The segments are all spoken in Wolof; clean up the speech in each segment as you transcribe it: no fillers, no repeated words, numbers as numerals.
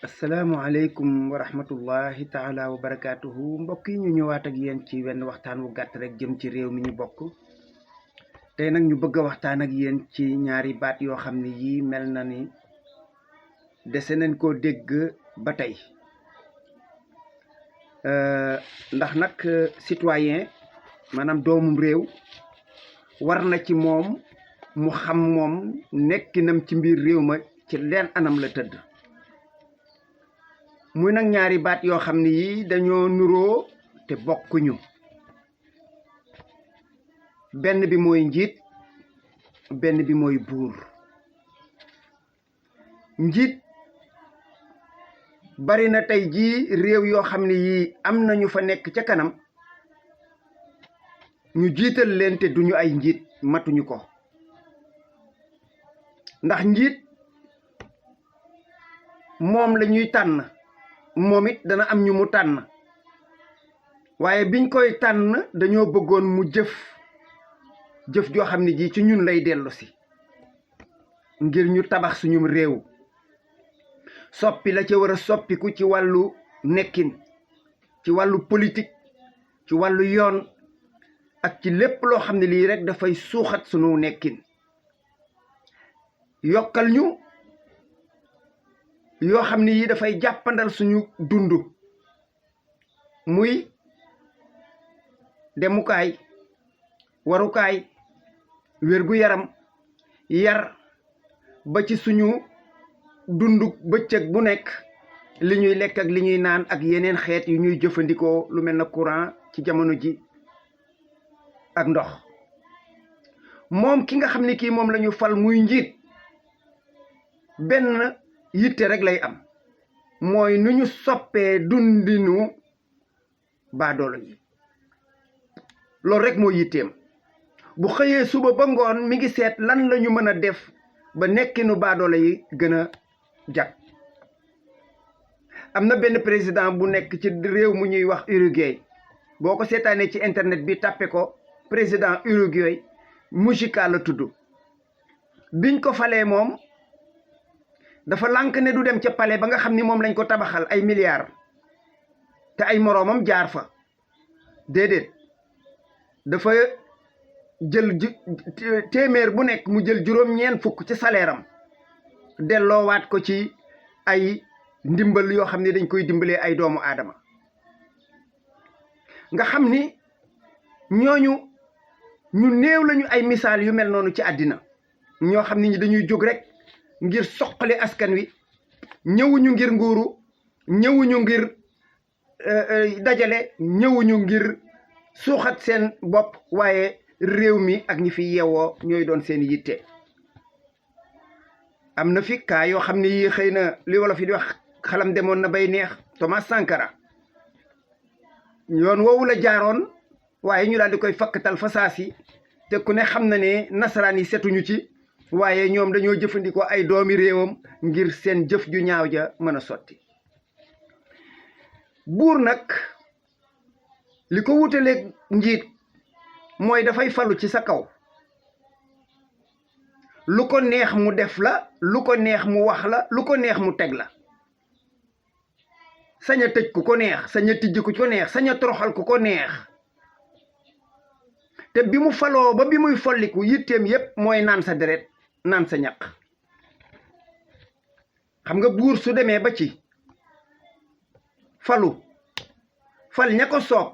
asalaamualeykum wa rahmatullahi taala wa barakaatuhu mbokk yi ñu ñëwaat ak yéen ci wenn waxtaan wu gàtt rek jëm ci réew mi ñu bokk. tey nag ñu bëgg a waxtaan ak yéen ci ñaari baat yoo xam ne yii mel na ni dese nañ koo dégg ba tey ndax nag citoyen maanaam doomum réew war na ci moom mu xam moom nekkinam ci mbir réew ma ci leen anam la tëdd. muy nag ñaari baat yoo xam ne yii dañoo nuroo te bokkuñu. benn bi mooy njiit, benn bi mooy buur. njiit bari na tey jii réew yoo xam ne yii am na ñu fa nekk ca kanam ñu jiital leen te duñu ay njiit, matuñu ko. ndax njiit moom la ñuy tànn, moom it dana am ñu mu tànn, waaye biñ koy tànn dañoo bëggoon mu jëf joo xam ne ji ci ñun lay dellu si ngir ñu tabax suñum réew, soppi la ca war a soppiku ci wàllu nekkin, ci wàllu politique, ci wàllu yoon ak ci lépp loo xam ne lii rek dafay suuxat suñu nekkin, yokkal ñu yoo xam ne yii dafay jàppandal suñu dund, muy demukaay, warukaay, wér-gu-yaram, yar, ba ci suñu dundu bëccëg bu nekk li ñuy lekk ak li ñuy naan ak yeneen xeet yu ñuy jëfandikoo lu mel na courant ci jamono ji ak ndox. moom ki nga xam ne kii moom la ñu fal muy njiit, benn yitte rek lay am, mooy nu ñu soppee dundinu baadoolo yi. loolu rek moo yitteem. bu xëyee suba ba ngoon mi ngi seet lan la ñu mën a def ba nekkinu baadoolo yi gën a jag. am na benn président bu nekk ci réew mu ñuy wax Uruguay, boo ko seetaanee ci internet bi tàppe ko président Uruguay, Mujica la tudd. biñ ko falee moom dafa lànk ne du dem ca palais ba nga xam ni moom lañ ko tabaxal ay milliards te ay moroomam jaar fa. déedéet, dafa jël téeméer bu nekk mu jël juróom-ñeent fukk ci salaire am delloowaat ko ci ay ndimbal yoo xam ne dañ koy dimbalee ay doomu aadama. nga xam ni ñooñu ñu néew lañu ay misaal yu mel noonu ci àddina, ñoo xam ne ñi dañuy jóg rek ngir soqali askan wi, ñëwuñu ngir nguuru, ñëwuñu ngir dajale, ñëwuñu ngir suuxat seen bopp, waaye réew mi ak ñi fi yeewoo ñooy doon seen yitte. am na fi kaa yoo xam ne yii xëy na li wolof yi di wax xalam demoon na bay neex. Thomas Sankara yoon woowu la jaaroon, waaye ñu daal di koy fakkatal fa saasi, te ku ne xam na ne nasaraan yi setuñu ci, waaye ñoom dañoo jëfandikoo ay doomi réewam ngir seen jëf ju ñaaw ja mën a sotti. buur nag li ko wutaleeg njiit mooy dafay falu ci sa kaw, lu ko neex mu def la, lu ko neex mu wax la, lu ko neex mu teg la. sañ a tëj ku ko neex, sañ a tijji ku ko neex, sañ a toroxal ku ko neex. te bi mu faloo ba bi muy folliku yitteem yépp mooy naan sa deret, naan sa ñaq. xam nga buur su demee ba ci fal ña ko soob,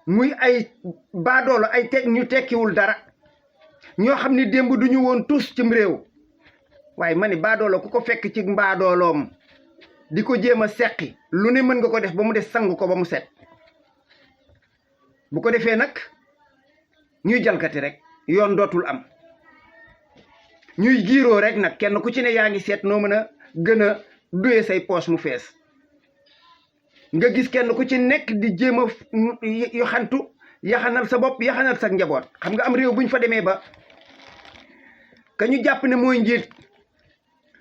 muy ay baadoolo, ay ñu tekkiwul dara, ñoo xam ni démb duñu woon tus cim réew. waaye ma ni baadoolo ku ko fekk ci mbaadooloom di ko jéem a seqi, lu ne mën nga ko def ba mu des sangu ko ba mu set. bu ko defee nag ñuy jalgati rek, yoon dootul am, ñuy giiroo rek nag, kenn ku ci ne yaa ngi seet noo mën a gën a duye say poos mu fees. nga gis kenn ku ci nekk di jéem a yaxanal sa bopp, yaxanal sa njaboot. xam nga am réew buñ fa demee ba ka ñu jàpp ne mooy njiit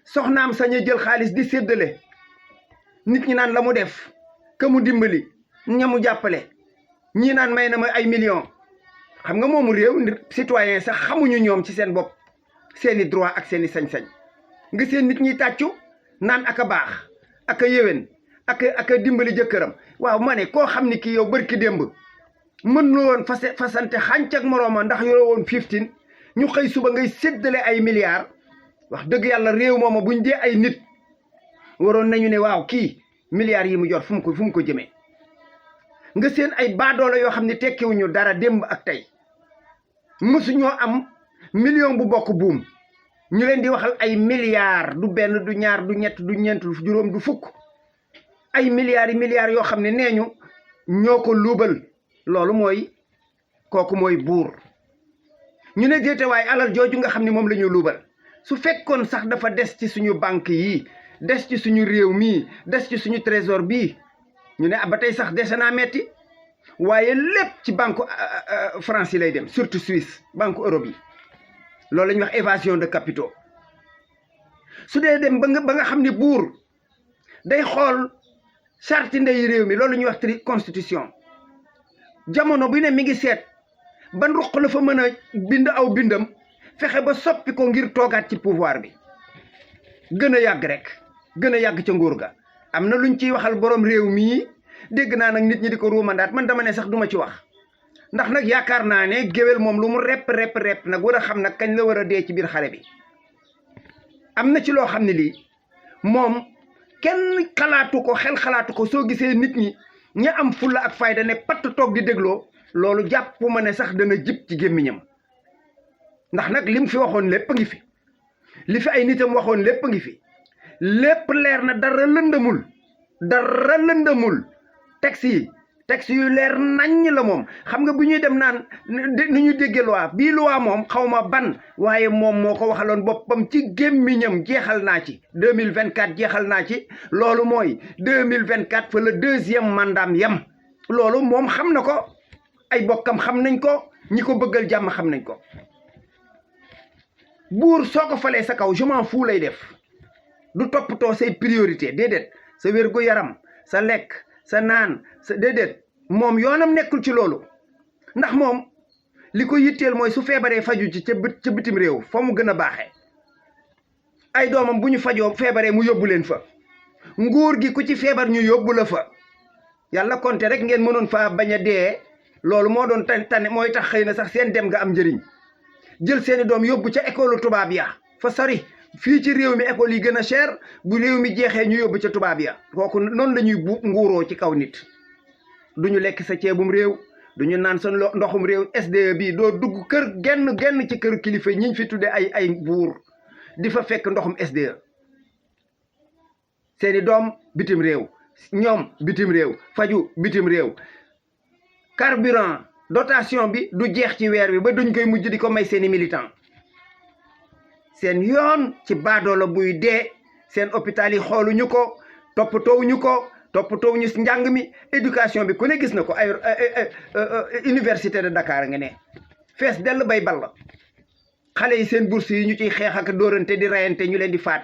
soxnaam sañ a jël xaalis di séddale, nit ñi naan la mu def, ka mu dimbali, ña mu jàppale, ñii naan may na ma ay millions. xam nga moomu réew citoyen sax xamuñu ñoom ci seen bopp seeni droit ak seeni sañ-sañ. nga seen nit ñi tàccu naan aka baax aka yéwén aka dimbali jëkkëram waaw ma ne koo xam ni kii yow barki démb mën na woon fasante xànc ak morooma ndax yore woon 15 ñu xëy suba ngay séddale ay milliards wax dëgg yàlla réew mooma buñ dee ay nit waroon nañu ne waaw kii milliards yi mu jot fu mu ko jëmee nga seen ay baadoola yoo xam ne tekkiwuñu dara démb ak tey mësuñoo am million bu bokk buum ñu leen di waxal ay milliards du benn du ñaar du ñett du ñeent du juróom du fukk ay milliards yi milliards yoo xam ne nee ñu ñoo ko luubal loolu mooy kooku mooy buur ñu ne déete waaye alal jooju nga xam ne moom la ñu luubal su fekkoon sax dafa des ci suñu banque yi des ci suñu réew mii des ci suñu trésor bii ñu ne ba tey sax dese naa metti waaye lépp ci banque France yi lay dem surtout Suisse banque Europe yi loolu la ñuy wax évasion de capitaux su dee dem ba nga xam ne buur day xool charte ndey réew mi loolu la ñuy wax constitution jamono bu ne mi ngi seet ban ruq la fa mën a bind aw bindam fexe ba soppi ko ngir toogaat ci pouvoir bi gën a yàgg rek gën a yàgg ca nguur ga am na luñ ciy waxal borom réew mii dégg naa nag nit ñi di ko ruumandaat man dama ne sax duma ci wax ndax nag yaakaar naa ne géwél moom lu mu repp nag war a xam nag kañ la war a dee ci biir xare bi am na ci loo xam ne lii moom kenn xalaatu ko xel xalaatu ko soo gisee nit ñi ña am fulla ak fayda ne patt toog di dégloo loolu jàpp ma ne sax dana jib ci gémmiñam ndax nag lim fi waxoon lépp a ngi fi li fi ay nitam waxoon lépp a ngi fi lépp leer na dara lëndamul texte yu leer naññ la moom xam nga bu ñuy dem naan ni ñu déggee loi bii loi moom xaw ma ban waaye moom moo ko waxaloon boppam ci gémmiñam jeexal naa ci 2024 jeexal naa ci loolu mooy 2024 fa la 2e mandaam yem loolu moom xam na ko ay bokkam xam nañ ko ñi ko bëggal jàmm xam nañ ko buur soo ko falee sa kaw je m'en fous lay def du toppatoo say priorité déedéet sa wérgu yaram sa lekk sa naan sa déedéet moom yoonam nekkul ci loolu ndax moom li ko yitteel mooy su feebaree faju ci ca bitim réew fa mu gën a baaxee ay doomam bu ñu fajoo feebaree mu yóbbu leen fa nguur gi ku ci feebar ñu yóbbu la fa yàlla konte rek ngeen mënoon faa bañ a dee loolu moo doon tane mooy tax xëy na sax seen dem nga am njëriñ jël seeni doom yóbbu ca école tubaab ya fa sori fii ci réew mi école yi gën a cher bu réew mi jeexee ñu yóbbu ca tubaab ya kooku noonu la ñuy nguuroo ci kaw nit duñu lekk sa ceebum réew duñu naan sa ndoxum réew SDE bi doo dugg kër genn ci kër kilifa ñiñ fi tudde ay buur di fa fekk ndoxum SDE seeni doom bitim réew ñoom bitim réew faju bitim réew carburant dotation bi du jeex ci weer bi ba duñ koy mujj di ko may seeni militant seen yoon ci baadoola buy dee seen hôpital yi xooluñu ko toppatoowuñu njàng mi éducation bi ku ne gis na ko ay université de Dakar nga ne fees dell bay ball xale yi seen bourse yi ñu ciy xeex ak dóorante di rayante ñu leen di faat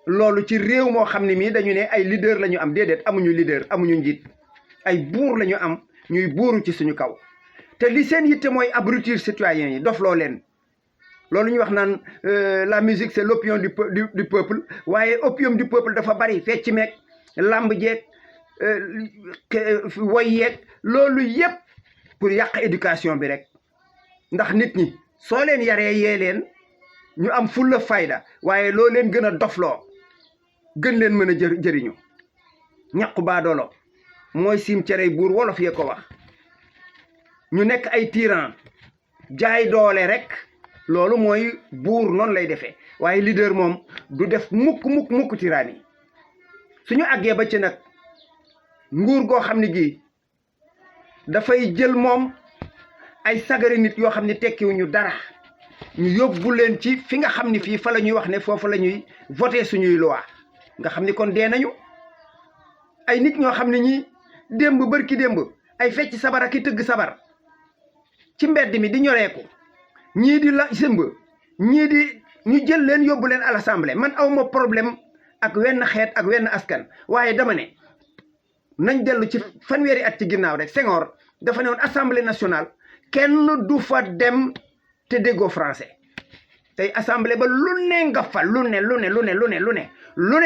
loolu ci réew moo xam ne mii dañu ne ay leader la ñu am déedéet amuñu leader amuñu njiit ay buur la ñu am ñuy buuru ci suñu kaw te li seen yitte mooy abrutir citoyens yi dof loo leen loolu ñu wax naan la musique c'est l'opium du peuple waaye opium du peuple dafa bari fecc meeg lamb jeeg woy yeeg loolu yépp pour yàq éducation bi rek ndax nit ñi soo leen yaree yee leen ñu am fulla fayda waaye loo leen gën a dofloo gën leen mën a jëriñu ñaqu baadoolo mooy sim cerey buur wolof yee ko wax ñu nekk ay tyran jaay doole rek loolu mooy buur noonu lay defee waaye leader moom du def mukk tyran yi suñu àggee ba ci nag nguur goo xam ne gi dafay jël moom ay sagari nit yoo xam ne tekkiwuñu dara ñu yóbbu leen ci fi nga xam ne fii fa la ñuy wax ne foofu la ñuy voté suñuy loi nga xam ni kon dee nañu ay nit ñoo xam ne ñi démb bërki démb ay fecc sabar ak i tëgg sabar ci mbedd mi di ñoreeku ñii di la sëmb ñii di ñu jël leen yóbbu leen à l'assemblée man awma problème ak wenn xeet ak wenn askan waaye dama ne nañ dellu ci fanweeri at ci ginnaaw rek Senghor dafa ne woon assemblée nationale kenn du fa dem te déggoo français tey assemblée ba lu ne nga fa lu ne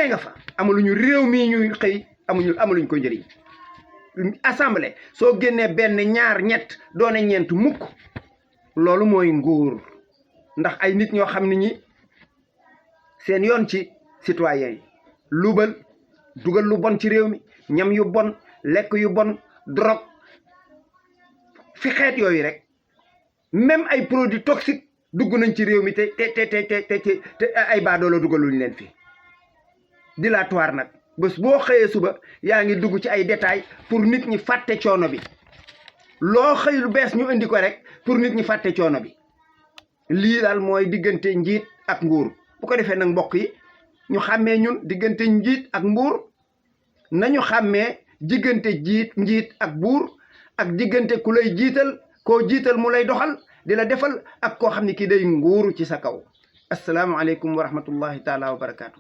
nga fa amaluñu réew mi ñuy xëy amaluñ ko njëriñ assemblée soo génnee benn ñaar ñett doone ñeent mukk loolu mooy nguur ndax ay nit ñoo xam ne ñi seen yoon ci citoyen yi luubal dugal lu bon ci réew mi ñam yu bon lekk yu bon drogue fi xeet yooyu rek même ay produits toxiques dugg nañ ci réew mi te ay baadoola dugaluñ leen fi dilatoire nag bés boo xëyee suba yaa ngi dugg ci ay détails pour nit ñi fàtte coono bi loo xëy lu bees ñu indi ko rek pour nit ñi fàtte coono bi lii daal mooy diggante njiit ak nguur bu ko defee nag mbokk yi ñu xàmmee ñun diggante njiit ak mbuur nañu xàmmee diggante njiit ak buur ak diggante ku lay jiital koo jiital mu lay doxal di la defal ak koo xam ne kii day nguuru ci sa kaw asalaamaaleykum wa rahmatullahi taala wa barakaatu.